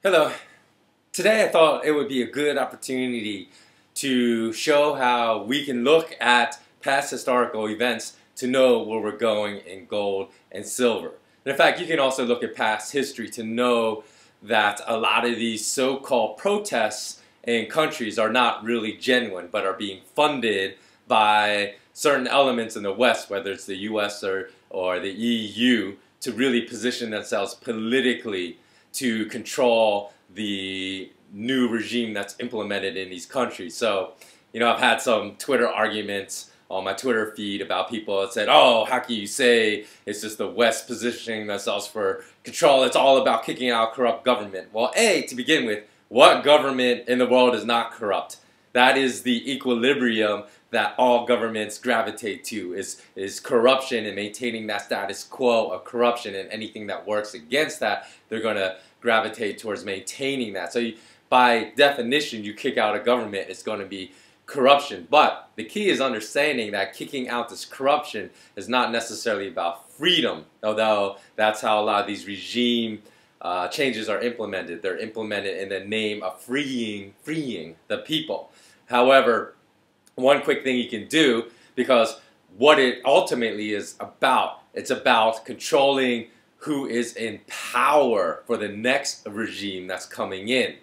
Hello. Today I thought it would be a good opportunity to show how we can look at past historical events to know where we're going in gold and silver. And in fact, you can also look at past history to know that a lot of these so-called protests in countries are not really genuine, but are being funded by certain elements in the West, whether it's the US or the EU, to really position themselves politically to control the new regime that's implemented in these countries. So, I've had some Twitter arguments on my Twitter feed about people that said, oh, how can you say it's just the West positioning themselves for control? It's all about kicking out corrupt government. Well, to begin with, what government in the world is not corrupt? That is the equilibrium that all governments gravitate to, is corruption and maintaining that status quo of corruption, and anything that works against that, they're going to gravitate towards maintaining that. So by definition, you kick out a government, it's going to be corruption. But the key is understanding that kicking out this corruption is not necessarily about freedom, although that's how a lot of these regime changes are implemented. They're implemented in the name of freeing the people. However, one quick thing you can do, because what it ultimately is about, it's about controlling who is in power for the next regime that's coming in.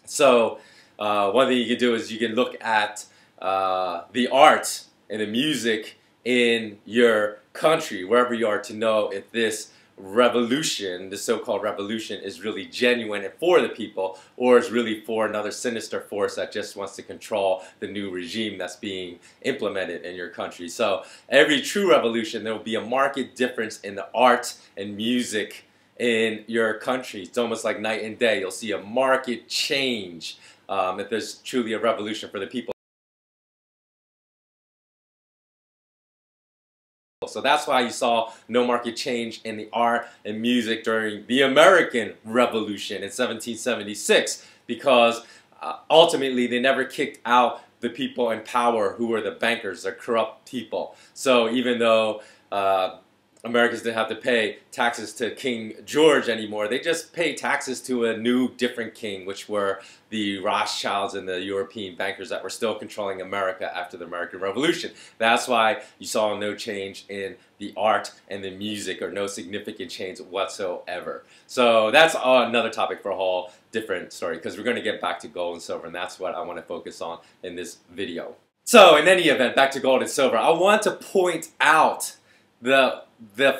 So one thing you can do is you can look at the art and the music in your country, wherever you are, to know if this revolution, this so-called revolution, is really genuine and for the people, or is really for another sinister force that just wants to control the new regime that's being implemented in your country. So every true revolution, there will be a marked difference in the art and music in your country. It's almost like night and day. You'll see a marked change if there's truly a revolution for the people. So that's why you saw no market change in the art and music during the American Revolution in 1776, because ultimately they never kicked out the people in power, who were the bankers, the corrupt people. So even though Americans didn't have to pay taxes to King George anymore, they just paid taxes to a new, different king, which were the Rothschilds and the European bankers that were still controlling America after the American Revolution. That's why you saw no change in the art and the music, or no significant change whatsoever. So that's another topic for a whole different story, because we're going to get back to gold and silver, and that's what I want to focus on in this video. So in any event, back to gold and silver, I want to point out the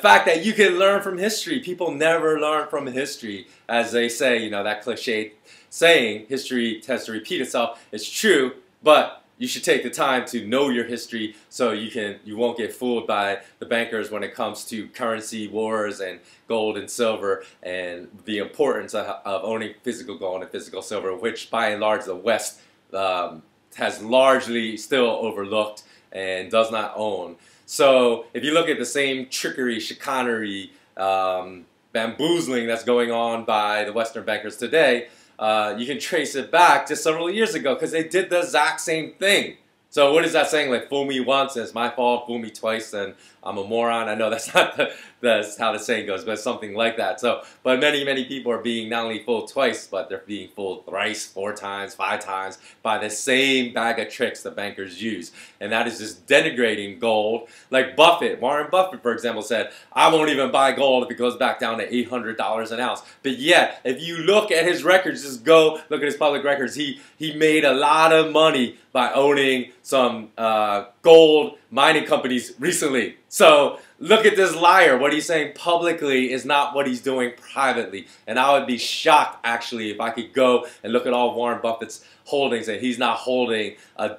fact that you can learn from history. People never learn from history. As they say, that cliche saying, history tends to repeat itself. It's true, but you should take the time to know your history so you won't get fooled by the bankers when it comes to currency wars and gold and silver, and the importance of owning physical gold and physical silver, which by and large the West has largely still overlooked and does not own. So if you look at the same trickery, chicanery, bamboozling that's going on by the Western bankers today, you can trace it back just several years ago, because they did the exact same thing. So what is that saying? Like, fool me once and it's my fault, fool me twice and I'm a moron. I know that's not that's how the saying goes, but it's something like that. So, but many people are being not only fooled twice, but they're being fooled thrice, 4 times, 5 times by the same bag of tricks the bankers use. And that is just denigrating gold. Like Warren Buffett, for example, said, I won't even buy gold if it goes back down to $800 an ounce. But yet, if you look at his records, just go look at his public records, he made a lot of money by owning some gold mining companies recently. So look at this liar. What he's saying publicly is not what he's doing privately. And I would be shocked, actually, if I could go and look at all Warren Buffett's holdings and he's not holding a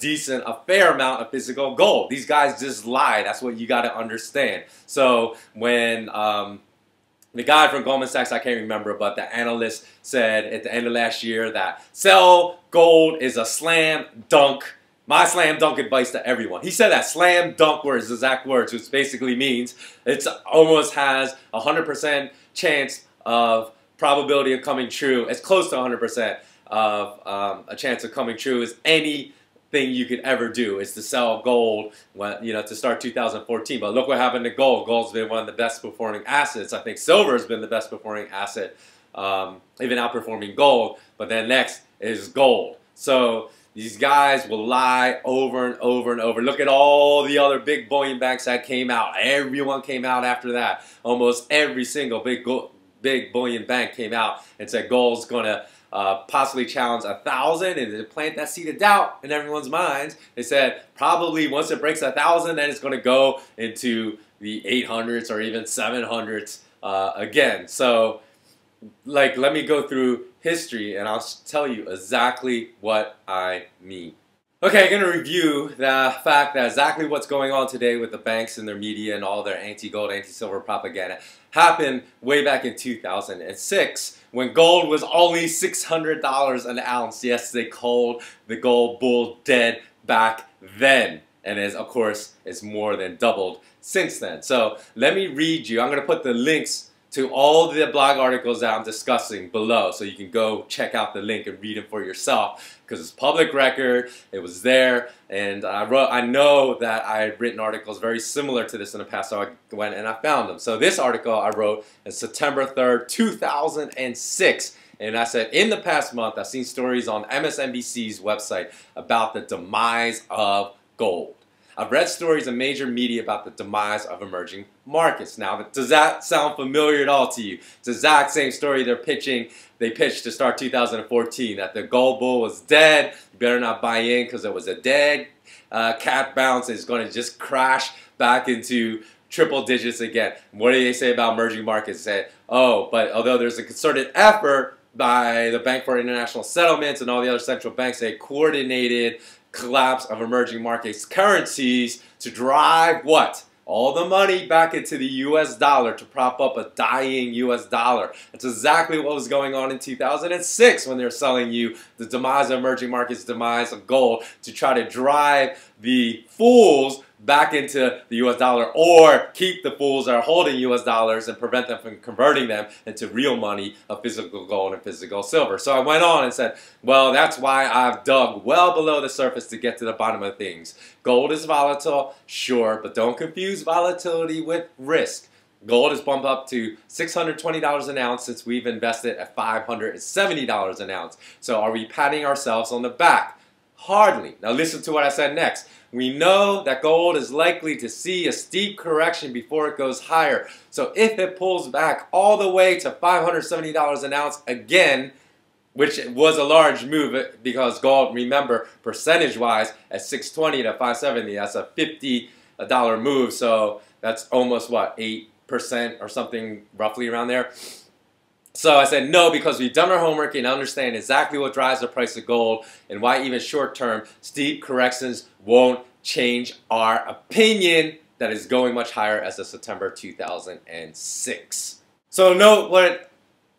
fair amount of physical gold. These guys just lie. That's what you got to understand. So when the guy from Goldman Sachs, I can't remember, but the analyst said at the end of last year that sell gold is a slam dunk. My slam dunk advice to everyone. He said that slam dunk were his exact words, which basically means it almost has 100% chance of probability of coming true, as close to 100% of a chance of coming true as anything you could ever do, is to sell gold when, to start 2014. But look what happened to gold. Gold's been one of the best performing assets. I think silver has been the best performing asset even outperforming gold. But then next is gold. So these guys will lie over and over and over. Look at all the other big bullion banks that came out. Everyone came out after that. Almost every single big bullion bank came out and said gold's going to possibly challenge 1,000, and to plant that seed of doubt in everyone's minds, they said probably once it breaks 1,000, then it's going to go into the 800s or even 700s again. So, like, let me go through history and I'll tell you exactly what I mean. Okay, I'm going to review the fact that exactly what's going on today with the banks and their media and all their anti-gold, anti-silver propaganda happened way back in 2006 when gold was only $600 an ounce. Yes, they called the gold bull dead back then. And of course, it's more than doubled since then. So let me read you. I'm going to put the links to all the blog articles that I'm discussing below, so you can go check out the link and read them for yourself, because it's public record. It was there, and I know that I had written articles very similar to this in the past, so I went and I found them. So this article I wrote on September 3rd, 2006. And I said, in the past month, I've seen stories on MSNBC's website about the demise of gold. I've read stories in major media about the demise of emerging markets. Now, does that sound familiar at all to you? It's the exact same story they pitched to start 2014, that the gold bull was dead. You better not buy in because it was a dead cat bounce. It's going to just crash back into triple digits again. What do they say about emerging markets? They say, oh, but although there's a concerted effort by the Bank for International Settlements and all the other central banks, they coordinated collapse of emerging markets currencies to drive what? All the money back into the US dollar to prop up a dying US dollar. That's exactly what was going on in 2006 when they're selling you the demise of emerging markets, demise of gold, to try to drive the fools back into the US dollar, or keep the fools that are holding US dollars and prevent them from converting them into real money of physical gold and physical silver. So I went on and said, well, that's why I've dug well below the surface to get to the bottom of things. Gold is volatile, sure, but don't confuse volatility with risk. Gold has bumped up to $620 an ounce since we've invested at $570 an ounce. So are we patting ourselves on the back? Hardly. Now listen to what I said next. We know that gold is likely to see a steep correction before it goes higher. So if it pulls back all the way to $570 an ounce again, which was a large move because gold, remember, percentage-wise at 620 to 570, that's a $50 move. So that's almost, what, 8% or something roughly around there. So I said no, because we've done our homework and understand exactly what drives the price of gold and why even short-term steep corrections won't change our opinion that is going much higher as of September 2006. So note what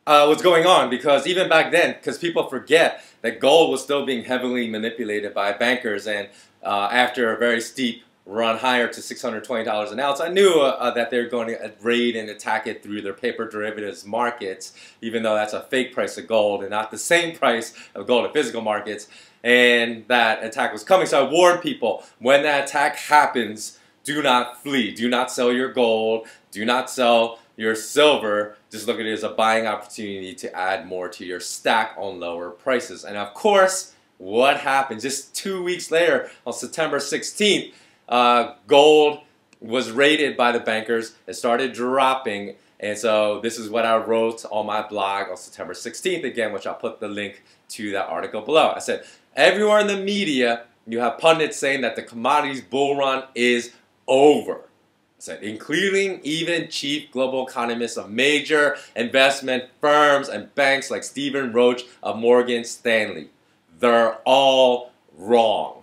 was going on, because even back then, because people forget that gold was still being heavily manipulated by bankers, and after a very steep run higher to $620 an ounce, I knew that they were going to raid and attack it through their paper derivatives markets, even though that's a fake price of gold and not the same price of gold in physical markets, and that attack was coming. So I warned people, when that attack happens, do not flee. Do not sell your gold. Do not sell your silver. Just look at it as a buying opportunity to add more to your stack on lower prices. And of course, what happened? Just 2 weeks later, on September 16th, gold was rated by the bankers. It started dropping, and so this is what I wrote on my blog on September 16th again, which I'll put the link to that article below. I said, everywhere in the media, you have pundits saying that the commodities bull run is over. I said, including even chief global economists of major investment firms and banks like Stephen Roach of Morgan Stanley. They're all wrong.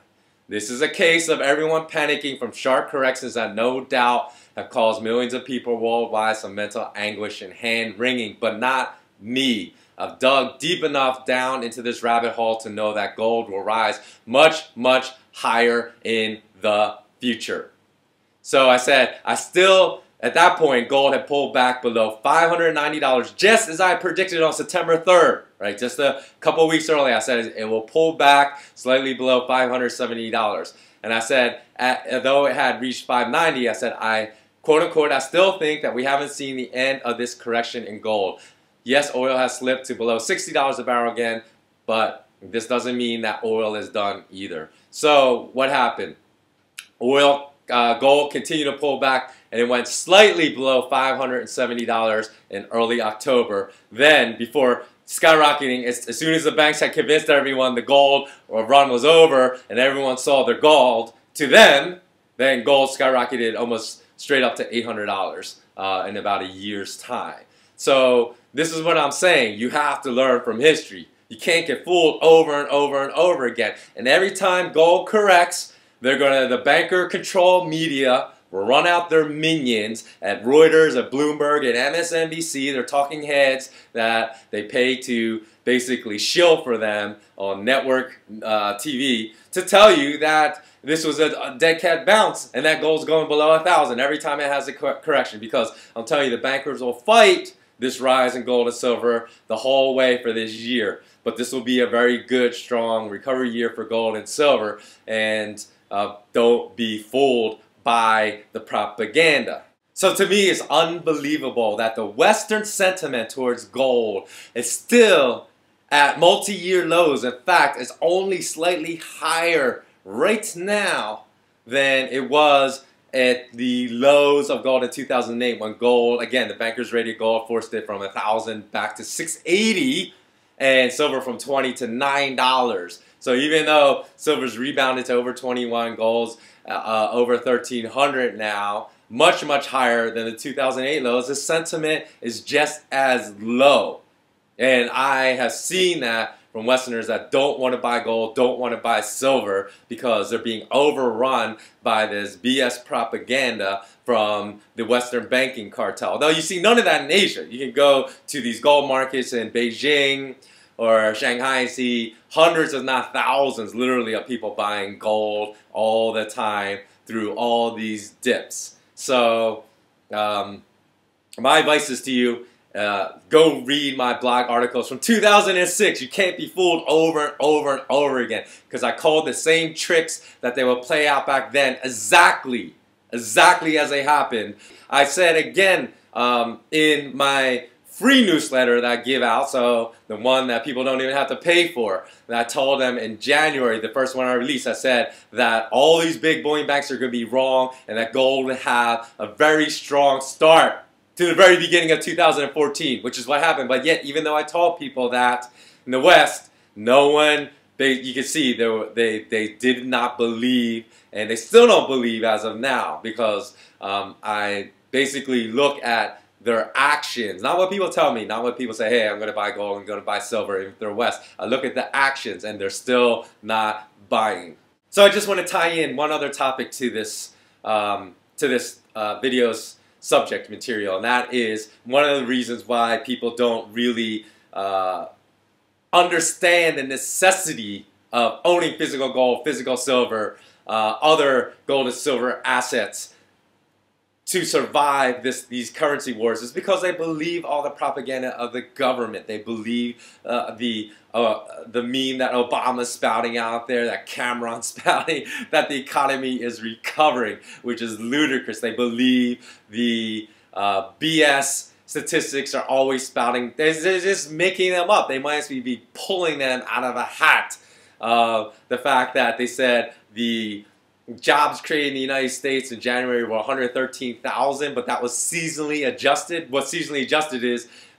This is a case of everyone panicking from sharp corrections that no doubt have caused millions of people worldwide some mental anguish and hand-wringing, but not me. I've dug deep enough down into this rabbit hole to know that gold will rise much, much higher in the future. So I said, at that point, gold had pulled back below $590, just as I predicted on September 3rd, right? Just a couple weeks earlier, I said it will pull back slightly below $570. And I said, though it had reached $590, I said, quote unquote, I still think that we haven't seen the end of this correction in gold. Yes, oil has slipped to below $60 a barrel again, but this doesn't mean that oil is done either. So what happened? Gold continued to pull back, and it went slightly below $570 in early October. Then, before skyrocketing, as soon as the banks had convinced everyone the gold run was over and everyone saw their gold, to them, then gold skyrocketed almost straight up to $800 in about a year's time. So this is what I'm saying. You have to learn from history. You can't get fooled over and over and over again. And every time gold corrects, the banker-controlled media will run out their minions at Reuters, at Bloomberg, at MSNBC, their talking heads that they pay to basically shill for them on network TV, to tell you that this was a dead cat bounce and that gold's going below 1,000 every time it has a correction. Because I'm telling you, the bankers will fight this rise in gold and silver the whole way for this year. But this will be a very good, strong recovery year for gold and silver. And don't be fooled by the propaganda. So to me, it's unbelievable that the Western sentiment towards gold is still at multi-year lows. In fact, it's only slightly higher right now than it was at the lows of gold in 2008, when gold, again, the bankers rated gold forced it from 1,000 back to 680, and silver from $20 to $9. So even though silver's rebounded to over 21, gold's over 1,300 now, much, much higher than the 2008 lows, the sentiment is just as low. And I have seen that from Westerners that don't want to buy gold, don't want to buy silver, because they're being overrun by this BS propaganda from the Western banking cartel. Though you see none of that in Asia. You can go to these gold markets in Beijing or Shanghai and see hundreds, if not thousands, literally, of people buying gold all the time through all these dips. So my advice is to you, go read my blog articles from 2006. You can't be fooled over and over and over again, because I called the same tricks that they would play out back then exactly as they happened. I said again in my free newsletter that I give out, so the one that people don't even have to pay for, and I told them in January, the first one I released, I said that all these big bullion banks are going to be wrong and that gold would have a very strong start to the very beginning of 2014, which is what happened. But yet, even though I told people that in the West, no one, you can see they did not believe, and they still don't believe as of now, because I basically look at their actions, not what people tell me, not what people say, hey, I'm going to buy gold, I'm going to buy silver if they're West. I look at the actions, and they're still not buying. So I just want to tie in one other topic to this video's subject material, and that is one of the reasons why people don't really understand the necessity of owning physical gold, physical silver, other gold and silver assets to survive these currency wars, is because they believe all the propaganda of the government. They believe the meme that Obama's spouting out there, that Cameron's spouting, that the economy is recovering, which is ludicrous. They believe the BS statistics are always spouting. They're just making them up. They might as well be pulling them out of a hat. The fact that they said the jobs created in the United States in January were 113,000, but that was seasonally adjusted. What seasonally adjusted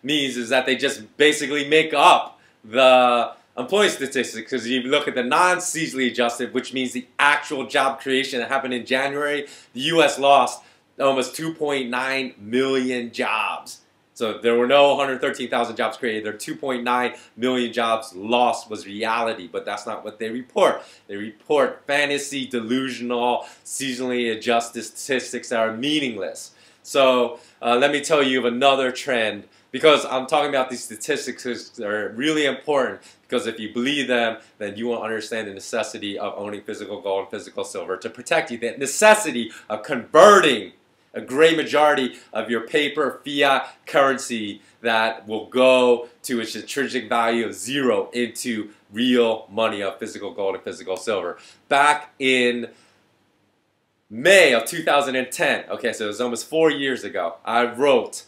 means is that they just basically make up the employment statistics, because you look at the non-seasonally adjusted, which means the actual job creation that happened in January, the U.S. lost almost 2.9 million jobs. So there were no 113,000 jobs created. There are 2.9 million jobs lost was reality, but that's not what they report. They report fantasy, delusional, seasonally adjusted statistics that are meaningless. So let me tell you of another trend, because I'm talking about these statistics because they're really important, because if you believe them, then you will understand the necessity of owning physical gold and physical silver to protect you, the necessity of converting a great majority of your paper fiat currency that will go to its intrinsic value of zero into real money of physical gold and physical silver. Back in May of 2010, okay, so it was almost 4 years ago, I wrote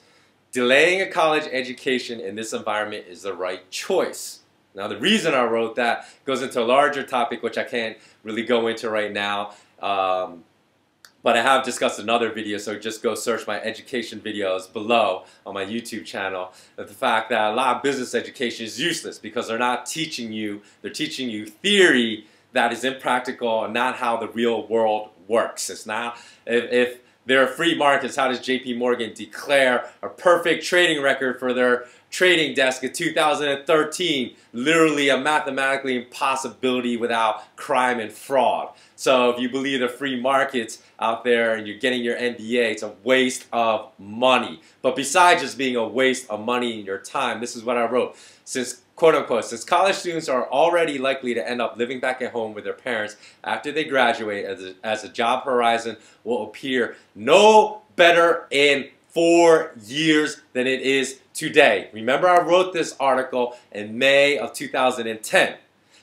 delaying a college education in this environment is the right choice. Now, the reason I wrote that goes into a larger topic, which I can't really go into right now. But I have discussed another video, so just go search my education videos below on my YouTube channel. But the fact that a lot of business education is useless because they're not teaching you, they're teaching you theory that is impractical and not how the real world works. It's not, if there are free markets, how does JP Morgan declare a perfect trading record for their trading desk in 2013? Literally a mathematically impossibility without crime and fraud. So if you believe the free markets out there and you're getting your MBA, it's a waste of money. But besides just being a waste of money and your time, this is what I wrote. Since, quote unquote, since college students are already likely to end up living back at home with their parents after they graduate, as a job horizon will appear no better in 4 years than it is today. Remember, I wrote this article in May of 2010.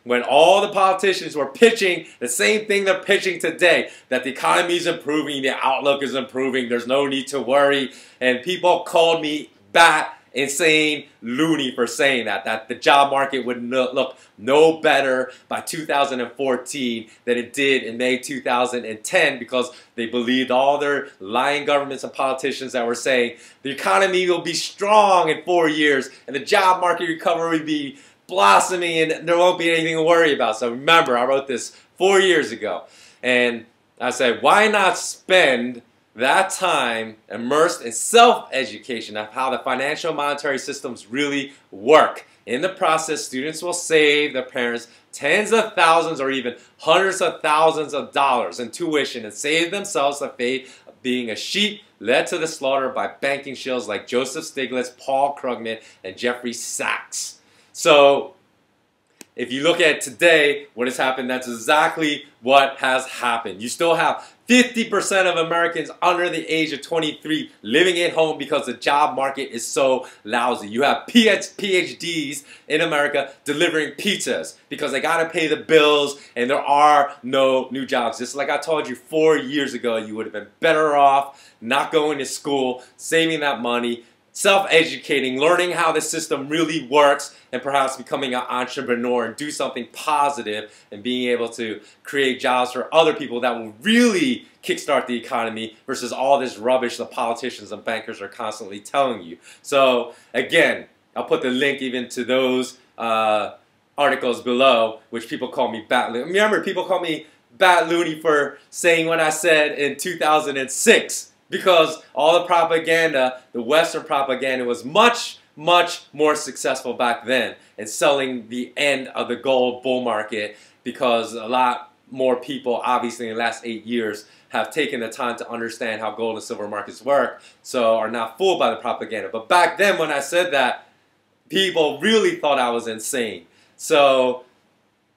When all the politicians were pitching the same thing they're pitching today, that the economy is improving, the outlook is improving, there's no need to worry, and people called me bat, insane, loony for saying that the job market would look no better by 2014 than it did in May 2010 because they believed all their lying governments and politicians that were saying the economy will be strong in 4 years and the job market recovery will be blossoming and there won't be anything to worry about. So remember, I wrote this 4 years ago and I said, why not spend that time immersed in self-education of how the financial monetary systems really work. In the process, students will save their parents tens of thousands or even hundreds of thousands of dollars in tuition and save themselves the fate of being a sheep led to the slaughter by banking shills like Joseph Stiglitz, Paul Krugman, and Jeffrey Sachs. So, if you look at today, what has happened, that's exactly what has happened. You still have 50% of Americans under the age of 23 living at home because the job market is so lousy. You have PhDs in America delivering pizzas because they got to pay the bills and there are no new jobs. Just like I told you 4 years ago, you would have been better off not going to school, saving that money, self-educating, learning how the system really works, and perhaps becoming an entrepreneur and do something positive and being able to create jobs for other people that will really kickstart the economy versus all this rubbish the politicians and bankers are constantly telling you. So again, I'll put the link even to those articles below, which people call me bat loony. Remember, people call me bat loony for saying what I said in 2006. Because all the propaganda, the Western propaganda, was much more successful back then in selling the end of the gold bull market because a lot more people, obviously in the last 8 years, have taken the time to understand how gold and silver markets work, so are not fooled by the propaganda. But back then when I said that, people really thought I was insane. So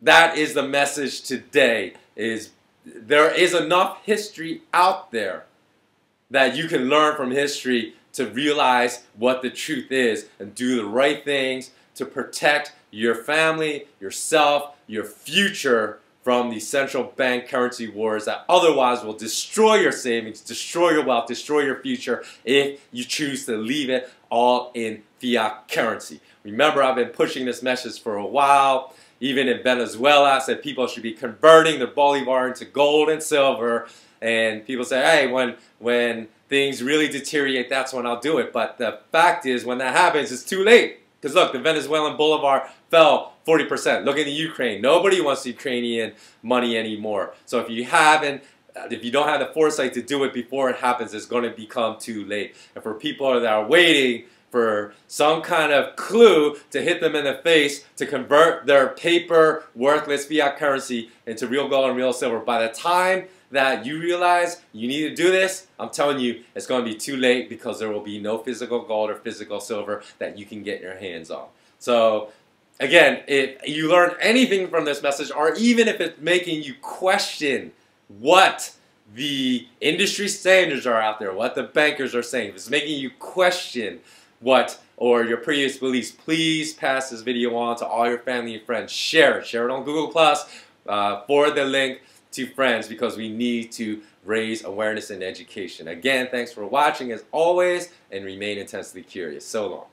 that is the message today, is there is enough history out there that you can learn from history to realize what the truth is and do the right things to protect your family, yourself, your future from the central bank currency wars that otherwise will destroy your savings, destroy your wealth, destroy your future if you choose to leave it all in fiat currency. Remember, I've been pushing this message for a while. Even in Venezuela, I said people should be converting their bolivar into gold and silver. And people say, hey, when things really deteriorate, that's when I'll do it. But the fact is, when that happens, it's too late. Because look, the Venezuelan bolivar fell 40%. Look at the Ukraine. Nobody wants Ukrainian money anymore. So if you don't have the foresight to do it before it happens, it's going to become too late. And for people that are waiting for some kind of clue to hit them in the face to convert their paper, worthless fiat currency into real gold and real silver, by the time that you realize you need to do this, I'm telling you, it's going to be too late because there will be no physical gold or physical silver that you can get your hands on. So, again, if you learn anything from this message, or even if it's making you question what the industry standards are out there, what the bankers are saying, if it's making you question what or your previous beliefs, please pass this video on to all your family and friends. Share it on Google+, forward the link to friends, because we need to raise awareness and education. Again, thanks for watching as always, and remain intensely curious. So long.